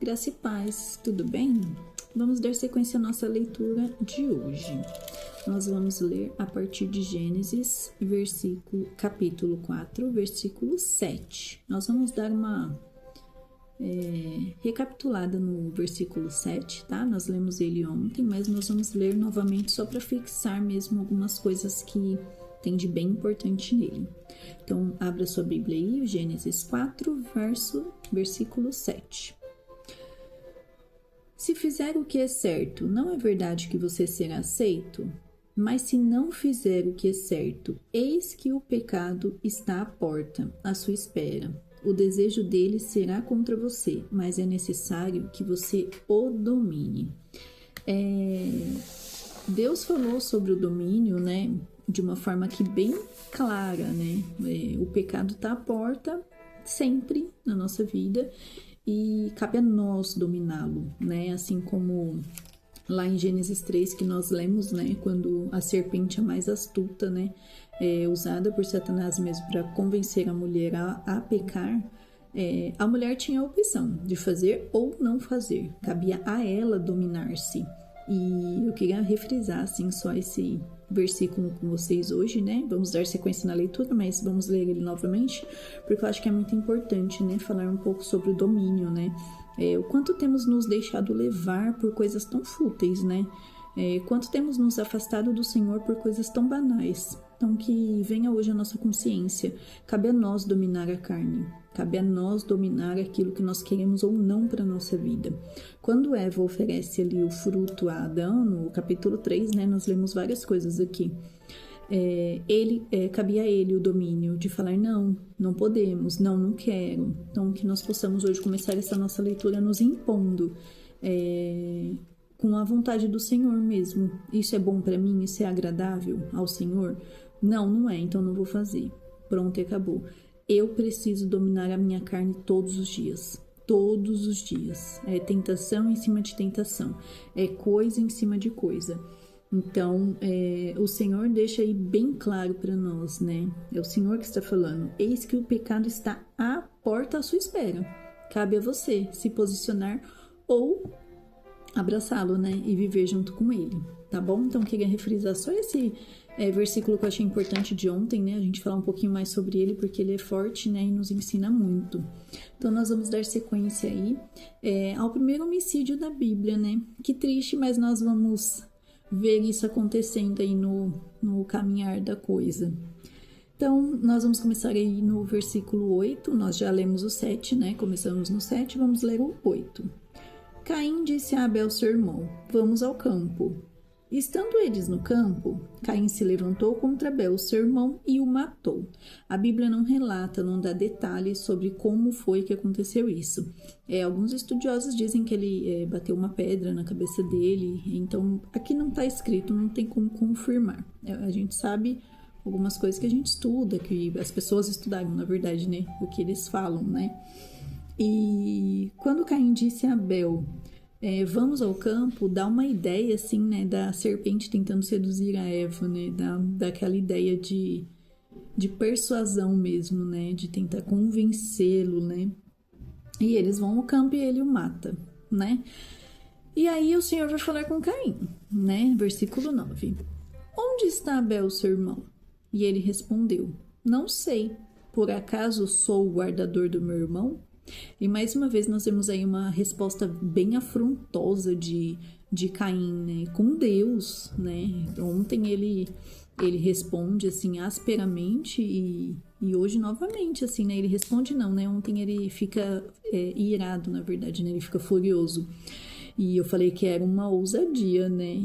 Graça e paz, tudo bem? Vamos dar sequência à nossa leitura de hoje. Nós vamos ler a partir de Gênesis, capítulo 4, versículo 7. Nós vamos dar uma recapitulada no versículo 7, tá? Nós lemos ele ontem, mas nós vamos ler novamente só para fixar mesmo algumas coisas que tem de bem importante nele. Então, abra sua Bíblia aí, Gênesis 4, versículo 7. Se fizer o que é certo, não é verdade que você será aceito? Mas se não fizer o que é certo, eis que o pecado está à porta, à sua espera. O desejo dele será contra você, mas é necessário que você o domine. Deus falou sobre o domínio, né, de uma forma aqui bem clara, né? O pecado está à porta sempre na nossa vida e cabe a nós dominá-lo, né? Assim como lá em Gênesis 3 que nós lemos, né, quando a serpente é mais astuta, né, usada por Satanás mesmo para convencer a mulher a pecar, a mulher tinha a opção de fazer ou não fazer, cabia a ela dominar-se. E eu queria refrisar assim só esse versículo com vocês hoje, né? Vamos dar sequência na leitura, mas vamos ler ele novamente, porque eu acho que é muito importante, né, falar um pouco sobre o domínio, né? O quanto temos nos deixado levar por coisas tão fúteis, né? Quanto temos nos afastado do Senhor por coisas tão banais. Então, que venha hoje a nossa consciência. Cabe a nós dominar a carne. Cabe a nós dominar aquilo que nós queremos ou não para a nossa vida. Quando Eva oferece ali o fruto a Adão, no capítulo 3, né? Nós lemos várias coisas aqui. Cabia a ele o domínio de falar não podemos, não quero. Então, que nós possamos hoje começar essa nossa leitura nos impondo com a vontade do Senhor mesmo. Isso é bom para mim? Isso é agradável ao Senhor? Não é, então não vou fazer. Pronto, e acabou. Eu preciso dominar a minha carne todos os dias. Todos os dias. É tentação em cima de tentação. É coisa em cima de coisa. Então, o Senhor deixa aí bem claro para nós, né? É o Senhor que está falando. Eis que o pecado está à porta à sua espera. Cabe a você se posicionar ou abraçá-lo, né? E viver junto com ele, tá bom? Então, queria refrisar só esse versículo que eu achei importante de ontem, né? A gente falar um pouquinho mais sobre ele, porque ele é forte, né? E nos ensina muito. Então, nós vamos dar sequência aí ao primeiro homicídio da Bíblia, né? Que triste, mas nós vamos ver isso acontecendo aí no caminhar da coisa. Então, nós vamos começar aí no versículo 8. Nós já lemos o 7, né? Começamos no 7, vamos ler o 8. Caim disse a Abel, seu irmão, vamos ao campo. Estando eles no campo, Caim se levantou contra Abel, seu irmão, e o matou. A Bíblia não relata, não dá detalhes sobre como foi que aconteceu isso. Alguns estudiosos dizem que ele bateu uma pedra na cabeça dele, então aqui não está escrito, não tem como confirmar. A gente sabe algumas coisas que a gente estuda, que as pessoas estudaram, na verdade, né? O que eles falam, né? E quando Caim disse a Abel, vamos ao campo, dá uma ideia, assim, né, da serpente tentando seduzir a Eva, né, daquela ideia de persuasão mesmo, né, de tentar convencê-lo, né, e eles vão ao campo e ele o mata, né, e aí o Senhor vai falar com Caim, né, versículo 9, onde está Abel, seu irmão? E ele respondeu, não sei, por acaso sou o guardador do meu irmão? E mais uma vez nós temos aí uma resposta bem afrontosa de Caim, né, com Deus, né? Ontem ele responde assim asperamente e hoje novamente assim, né? Ele responde não, né? Ontem ele fica irado, na verdade, né? Ele fica furioso. E eu falei que era uma ousadia, né?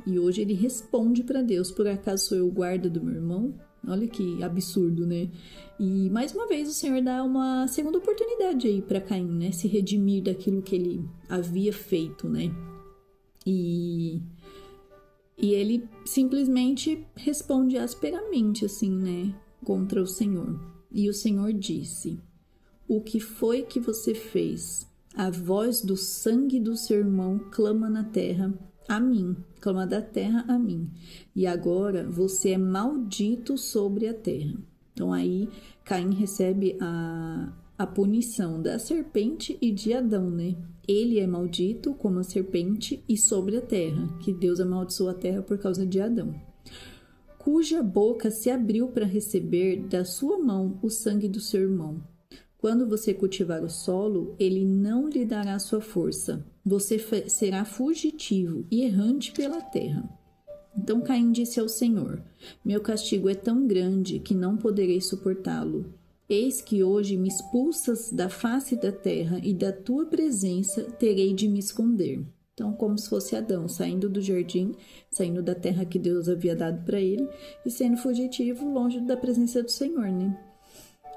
E hoje ele responde para Deus, por acaso sou eu o guarda do meu irmão? Olha que absurdo, né? E mais uma vez o Senhor dá uma segunda oportunidade aí para Caim, né? Se redimir daquilo que ele havia feito, né? E ele simplesmente responde asperamente, assim, né? Contra o Senhor. E o Senhor disse, o que foi que você fez? A voz do sangue do seu irmão clama na terra a mim, clama da terra a mim, e agora você é maldito sobre a terra. Então aí Caim recebe a punição da serpente e de Adão, né? Ele é maldito como a serpente e sobre a terra, que Deus amaldiçoou a terra por causa de Adão, cuja boca se abriu para receber da sua mão o sangue do seu irmão. Quando você cultivar o solo, ele não lhe dará sua força. Você será fugitivo e errante pela terra. Então Caim disse ao Senhor: meu castigo é tão grande que não poderei suportá-lo. Eis que hoje me expulsas da face da terra e da tua presença terei de me esconder. Então, como se fosse Adão, saindo do jardim, saindo da terra que Deus havia dado para ele e sendo fugitivo longe da presença do Senhor, né?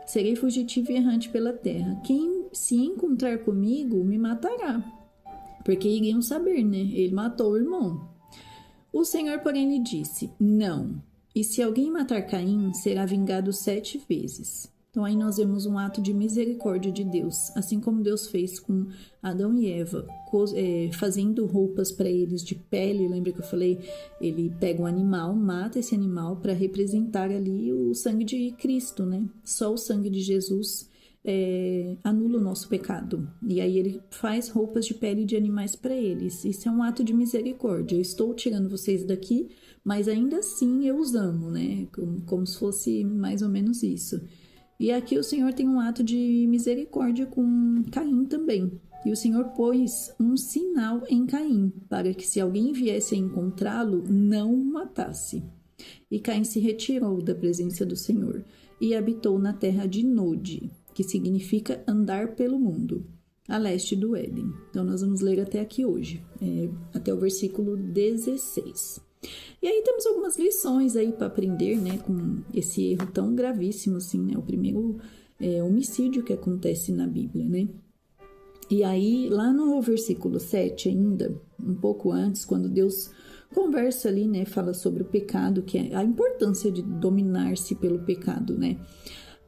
Serei fugitivo e errante pela terra. Quem se encontrar comigo me matará. Porque iriam saber, né? Ele matou o irmão. O Senhor, porém, lhe disse: não. E se alguém matar Caim, será vingado 7 vezes. Então, aí nós vemos um ato de misericórdia de Deus, assim como Deus fez com Adão e Eva, fazendo roupas para eles de pele. Lembra que eu falei? Ele pega um animal, mata esse animal para representar ali o sangue de Cristo, né? Só o sangue de Jesus anula o nosso pecado. E aí ele faz roupas de pele de animais para eles. Isso é um ato de misericórdia. Eu estou tirando vocês daqui, mas ainda assim eu os amo, né? Como se fosse mais ou menos isso. E aqui o Senhor tem um ato de misericórdia com Caim também. E o Senhor pôs um sinal em Caim, para que se alguém viesse a encontrá-lo, não o matasse. E Caim se retirou da presença do Senhor e habitou na terra de Nod, que significa andar pelo mundo, a leste do Éden. Então nós vamos ler até aqui hoje, até o versículo 16. E aí temos algumas lições aí para aprender, né, com esse erro tão gravíssimo assim, né, o primeiro homicídio que acontece na Bíblia, né. E aí, lá no versículo 7 ainda, um pouco antes, quando Deus conversa ali, né, fala sobre o pecado, que é a importância de dominar-se pelo pecado, né.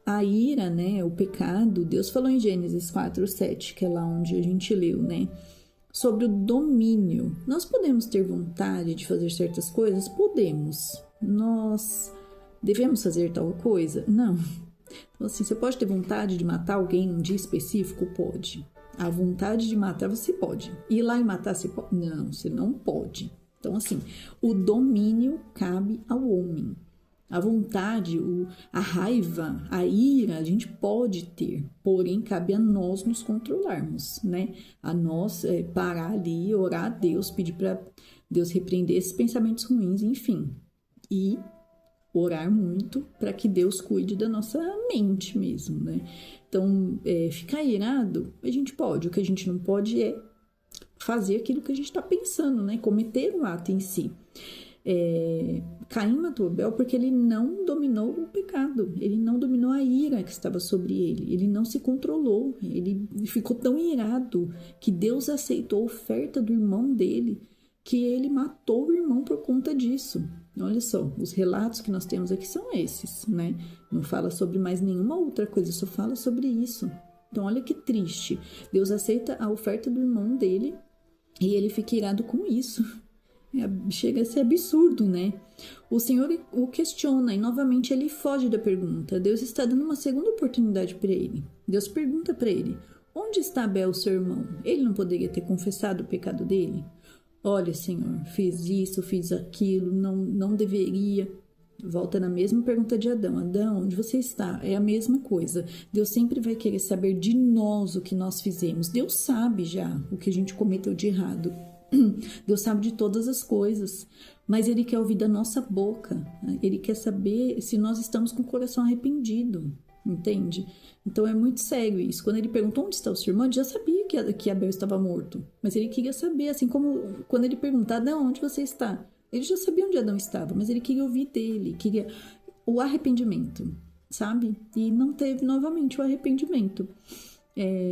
A ira, né, o pecado, Deus falou em Gênesis 4:7, que é lá onde a gente leu, né, sobre o domínio. Nós podemos ter vontade de fazer certas coisas? Podemos. Nós devemos fazer tal coisa? Não. Então, assim, você pode ter vontade de matar alguém um dia específico? Pode. A vontade de matar você pode. Ir lá e matar você pode? Não, você não pode. Então, assim, o domínio cabe ao homem. A vontade, a raiva, a ira, a gente pode ter, porém cabe a nós nos controlarmos, né? A nós parar ali, orar a Deus, pedir para Deus repreender esses pensamentos ruins, enfim. E orar muito para que Deus cuide da nossa mente mesmo, né? Então, ficar irado, a gente pode. O que a gente não pode é fazer aquilo que a gente está pensando, né? Cometer o ato em si. Caim matou Abel porque ele não dominou o pecado, ele não dominou a ira que estava sobre ele não se controlou, ele ficou tão irado que Deus aceitou a oferta do irmão dele, que ele matou o irmão por conta disso. Olha só, os relatos que nós temos aqui são esses, né? Não fala sobre mais nenhuma outra coisa, só fala sobre isso. Então olha que triste, Deus aceita a oferta do irmão dele e ele fica irado com isso. Chega a ser absurdo, né? O Senhor o questiona e novamente ele foge da pergunta. Deus está dando uma segunda oportunidade para ele. Deus pergunta para ele: onde está Abel, seu irmão? Ele não poderia ter confessado o pecado dele? Olha, Senhor, fiz isso, fiz aquilo, não deveria. Volta na mesma pergunta de Adão. Adão, onde você está? É a mesma coisa. Deus sempre vai querer saber de nós o que nós fizemos. Deus sabe já o que a gente cometeu de errado. Deus sabe de todas as coisas, mas Ele quer ouvir da nossa boca. Ele quer saber se nós estamos com o coração arrependido, entende? Então é muito sério isso. Quando ele perguntou onde está o seu irmão, ele já sabia que Abel estava morto, mas ele queria saber, assim como quando ele perguntar: Adão, onde você está? Ele já sabia onde Adão estava, mas ele queria ouvir dele, queria o arrependimento, sabe? E não teve novamente o arrependimento.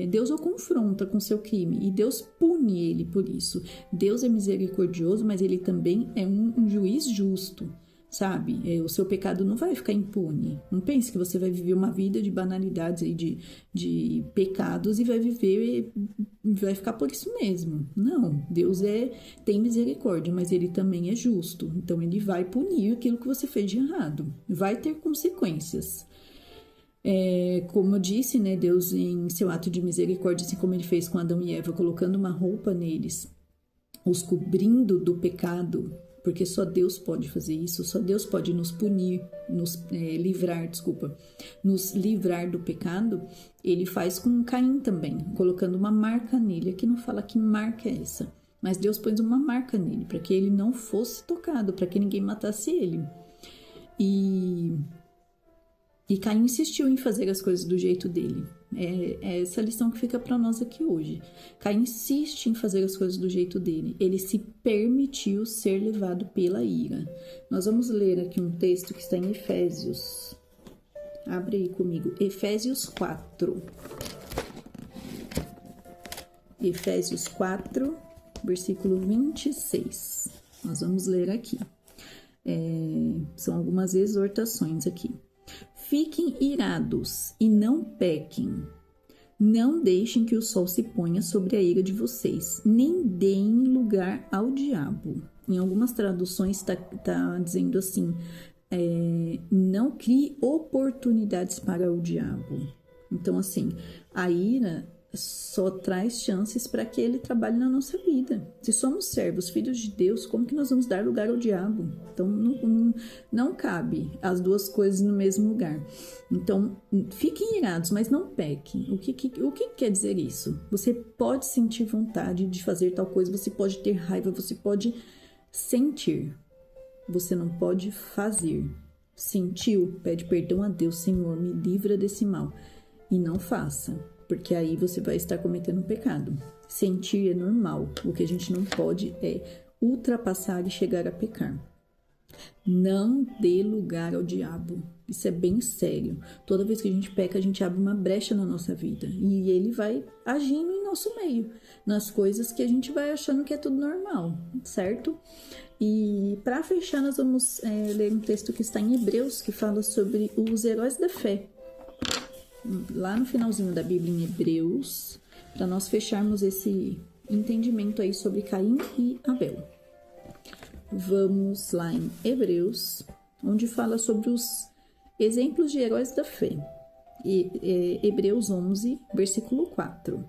Deus o confronta com seu crime e Deus pune ele por isso. Deus é misericordioso, mas ele também é um juiz justo, sabe? O seu pecado não vai ficar impune. Não pense que você vai viver uma vida de banalidades e de pecados e vai ficar por isso mesmo. Não, Deus tem misericórdia, mas ele também é justo. Então ele vai punir aquilo que você fez de errado. Vai ter consequências. Como eu disse, né, Deus, em seu ato de misericórdia, assim como ele fez com Adão e Eva, colocando uma roupa neles, os cobrindo do pecado, porque só Deus pode fazer isso, só Deus pode nos punir, nos livrar do pecado. Ele faz com Caim também, colocando uma marca nele. Aqui não fala que marca é essa, mas Deus pôs uma marca nele, para que ele não fosse tocado, para que ninguém matasse ele. E Caim insistiu em fazer as coisas do jeito dele. É essa lição que fica para nós aqui hoje. Caim insiste em fazer as coisas do jeito dele. Ele se permitiu ser levado pela ira. Nós vamos ler aqui um texto que está em Efésios. Abre aí comigo. Efésios 4. Efésios 4, versículo 26. Nós vamos ler aqui. São algumas exortações aqui. Fiquem irados e não pequem. Não deixem que o sol se ponha sobre a ira de vocês, nem deem lugar ao diabo. Em algumas traduções está dizendo assim, não crie oportunidades para o diabo. Então, assim, a ira só traz chances para que ele trabalhe na nossa vida. Se somos servos, filhos de Deus, como que nós vamos dar lugar ao diabo? Então, não cabe as duas coisas no mesmo lugar. Então, fiquem irados, mas não pequem. O que quer dizer isso? Você pode sentir vontade de fazer tal coisa, você pode ter raiva, você pode sentir. Você não pode fazer. Sentiu? Pede perdão a Deus. Senhor, me livra desse mal. E não faça. Porque aí você vai estar cometendo um pecado. Sentir é normal. O que a gente não pode é ultrapassar e chegar a pecar. Não dê lugar ao diabo. Isso é bem sério. Toda vez que a gente peca, a gente abre uma brecha na nossa vida. E ele vai agindo em nosso meio. Nas coisas que a gente vai achando que é tudo normal, certo? E para fechar, nós vamos ler um texto que está em Hebreus, que fala sobre os heróis da fé. Lá no finalzinho da Bíblia, em Hebreus, para nós fecharmos esse entendimento aí sobre Caim e Abel. Vamos lá em Hebreus, onde fala sobre os exemplos de heróis da fé. Hebreus 11, versículo 4.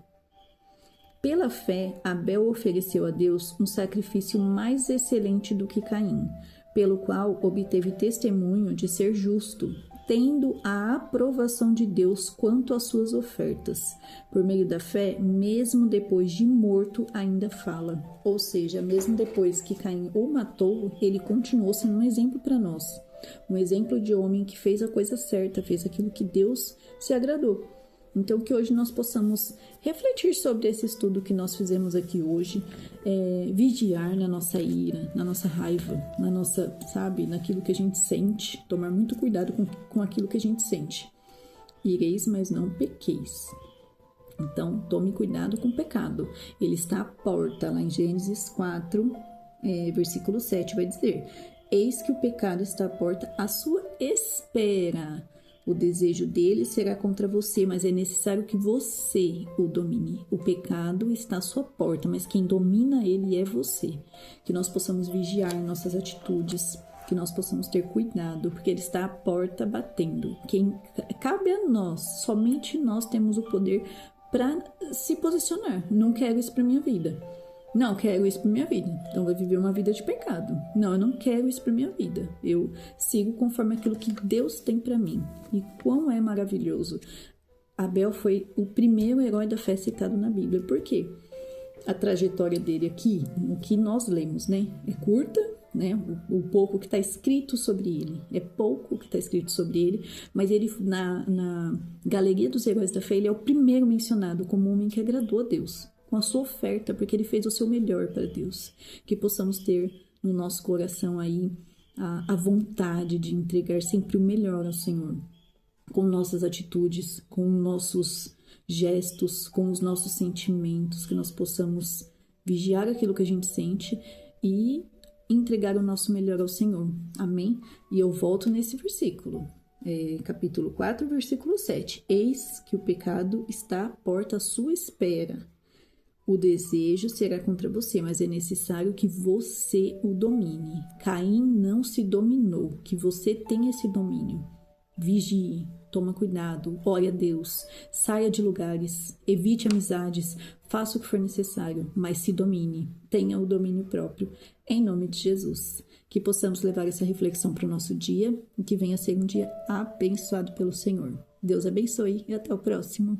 Pela fé, Abel ofereceu a Deus um sacrifício mais excelente do que Caim, pelo qual obteve testemunho de ser justo, tendo a aprovação de Deus quanto às suas ofertas. Por meio da fé, mesmo depois de morto, ainda fala. Ou seja, mesmo depois que Caim o matou, ele continuou sendo um exemplo para nós. Um exemplo de homem que fez a coisa certa, fez aquilo que Deus se agradou. Então, que hoje nós possamos refletir sobre esse estudo que nós fizemos aqui hoje, vigiar na nossa ira, na nossa raiva, na nossa, naquilo que a gente sente, tomar muito cuidado com aquilo que a gente sente. Ireis, mas não pequeis. Então, tome cuidado com o pecado. Ele está à porta, lá em Gênesis 4, versículo 7, vai dizer: eis que o pecado está à porta à sua espera. O desejo dele será contra você, mas é necessário que você o domine. O pecado está à sua porta, mas quem domina ele é você. Que nós possamos vigiar nossas atitudes, que nós possamos ter cuidado, porque ele está à porta batendo. Cabe a nós, somente nós temos o poder para se posicionar. Não quero isso para minha vida. Não, quero isso para minha vida. Então, vai viver uma vida de pecado. Não, eu não quero isso para minha vida. Eu sigo conforme aquilo que Deus tem para mim. E quão é maravilhoso. Abel foi o primeiro herói da fé citado na Bíblia. Por quê? A trajetória dele aqui, o que nós lemos, né? É curta, né? O pouco que está escrito sobre ele. É pouco que está escrito sobre ele. Mas ele, na galeria dos heróis da fé, ele é o primeiro mencionado como um homem que agradou a Deus. Com a sua oferta, porque ele fez o seu melhor para Deus. Que possamos ter no nosso coração aí a vontade de entregar sempre o melhor ao Senhor. Com nossas atitudes, com nossos gestos, com os nossos sentimentos, que nós possamos vigiar aquilo que a gente sente e entregar o nosso melhor ao Senhor. Amém? E eu volto nesse versículo. Capítulo 4, versículo 7. Eis que o pecado está à porta à sua espera. O desejo será contra você, mas é necessário que você o domine. Caim não se dominou, que você tenha esse domínio. Vigie, toma cuidado, ore a Deus, saia de lugares, evite amizades, faça o que for necessário, mas se domine, tenha o domínio próprio, em nome de Jesus. Que possamos levar essa reflexão para o nosso dia e que venha ser um dia abençoado pelo Senhor. Deus abençoe e até o próximo.